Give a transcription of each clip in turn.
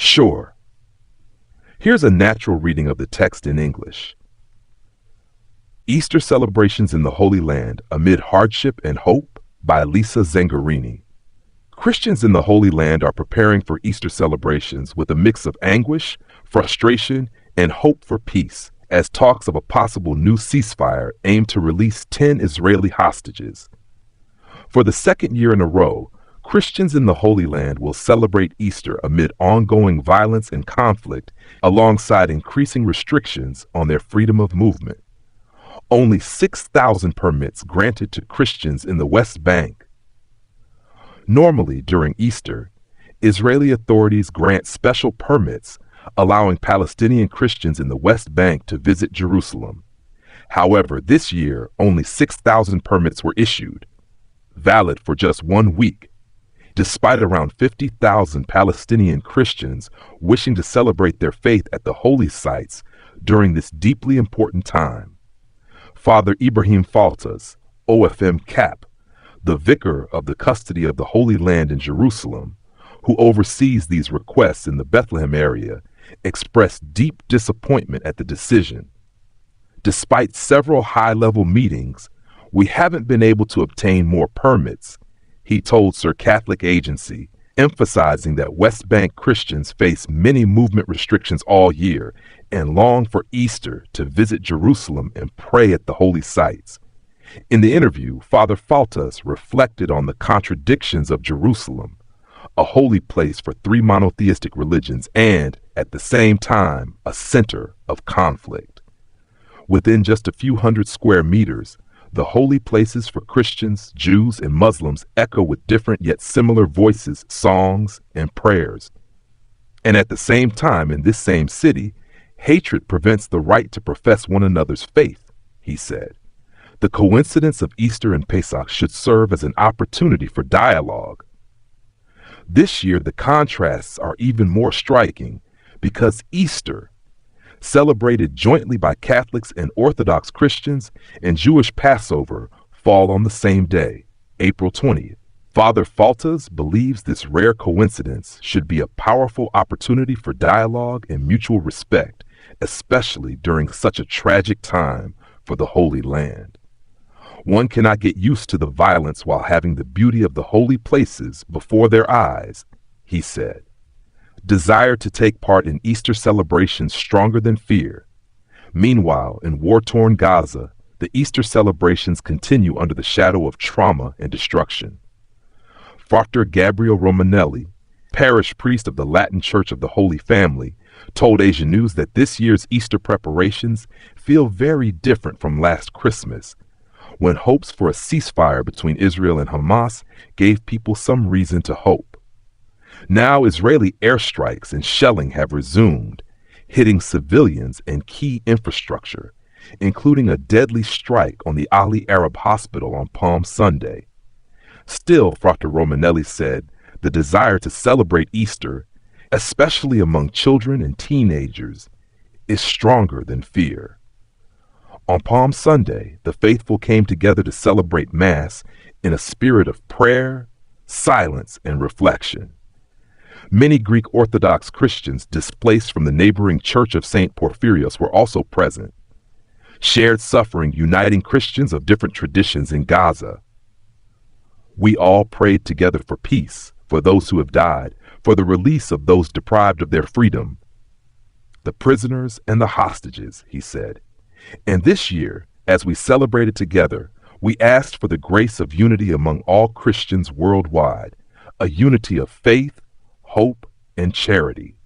Sure. Here's a natural reading of the text in English. Easter Celebrations in the Holy Land Amid Hardship and Hope by Lisa Zangarini. Christians in the Holy Land are preparing for Easter celebrations with a mix of anguish, frustration, and hope for peace, as talks of a possible new ceasefire aim to release 10 Israeli hostages. For the second year in a row, Christians in the Holy Land will celebrate Easter amid ongoing violence and conflict, alongside increasing restrictions on their freedom of movement. Only 6,000 permits granted to Christians in the West Bank. Normally, during Easter, Israeli authorities grant special permits allowing Palestinian Christians in the West Bank to visit Jerusalem. However, this year, only 6,000 permits were issued, valid for just 1 week, despite around 50,000 Palestinian Christians wishing to celebrate their faith at the holy sites during this deeply important time. Father Ibrahim Faltas, OFM Cap, the vicar of the custody of the Holy Land in Jerusalem, who oversees these requests in the Bethlehem area, expressed deep disappointment at the decision. Despite several high-level meetings, we haven't been able to obtain more permits, he told Sir Catholic Agency, emphasizing that West Bank Christians face many movement restrictions all year and long for Easter to visit Jerusalem and pray at the holy sites. In the interview, Father Faltas reflected on the contradictions of Jerusalem, a holy place for 3 monotheistic religions and, at the same time, a center of conflict. Within just a few hundred square meters, the holy places for Christians, Jews, and Muslims echo with different yet similar voices, songs, and prayers. And at the same time, in this same city, hatred prevents the right to profess one another's faith, he said. The coincidence of Easter and Pesach should serve as an opportunity for dialogue. This year, the contrasts are even more striking because Easter, celebrated jointly by Catholics and Orthodox Christians, and Jewish Passover fall on the same day, April 20th. Father Faltas believes this rare coincidence should be a powerful opportunity for dialogue and mutual respect, especially during such a tragic time for the Holy Land. One cannot get used to the violence while having the beauty of the holy places before their eyes, he said. Desire to take part in Easter celebrations stronger than fear. Meanwhile, in war-torn Gaza, the Easter celebrations continue under the shadow of trauma and destruction. Frater Gabriel Romanelli, parish priest of the Latin Church of the Holy Family, told Asia News that this year's Easter preparations feel very different from last Christmas, when hopes for a ceasefire between Israel and Hamas gave people some reason to hope. Now Israeli airstrikes and shelling have resumed, hitting civilians and key infrastructure, including a deadly strike on the Ali Arab Hospital on Palm Sunday. Still, Frater Romanelli said, the desire to celebrate Easter, especially among children and teenagers, is stronger than fear. On Palm Sunday, the faithful came together to celebrate Mass in a spirit of prayer, silence, and reflection. Many Greek Orthodox Christians displaced from the neighboring Church of St. Porphyrios were also present. Shared suffering uniting Christians of different traditions in Gaza. We all prayed together for peace, for those who have died, for the release of those deprived of their freedom, the prisoners and the hostages, he said. And this year, as we celebrated together, we asked for the grace of unity among all Christians worldwide, a unity of faith, hope, and charity.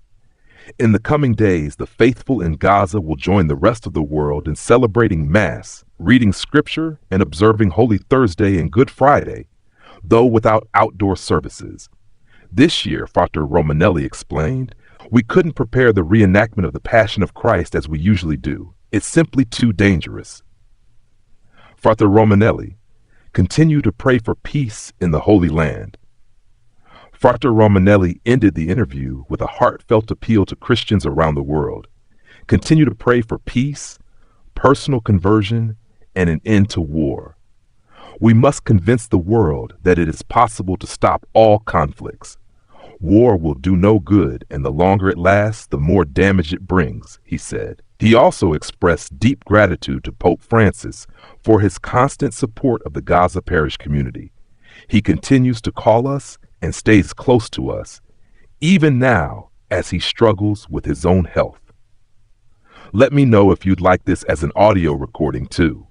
In the coming days, the faithful in Gaza will join the rest of the world in celebrating Mass, reading Scripture, and observing Holy Thursday and Good Friday, though without outdoor services. This year, Frater Romanelli explained, we couldn't prepare the reenactment of the Passion of Christ as we usually do. It's simply too dangerous. Frater Romanelli, continue to pray for peace in the Holy Land. Frater Romanelli ended the interview with a heartfelt appeal to Christians around the world. Continue to pray for peace, personal conversion, and an end to war. We must convince the world that it is possible to stop all conflicts. War will do no good, and the longer it lasts, the more damage it brings, he said. He also expressed deep gratitude to Pope Francis for his constant support of the Gaza parish community. He continues to call us and stays close to us, even now as he struggles with his own health. Let me know if you'd like this as an audio recording too.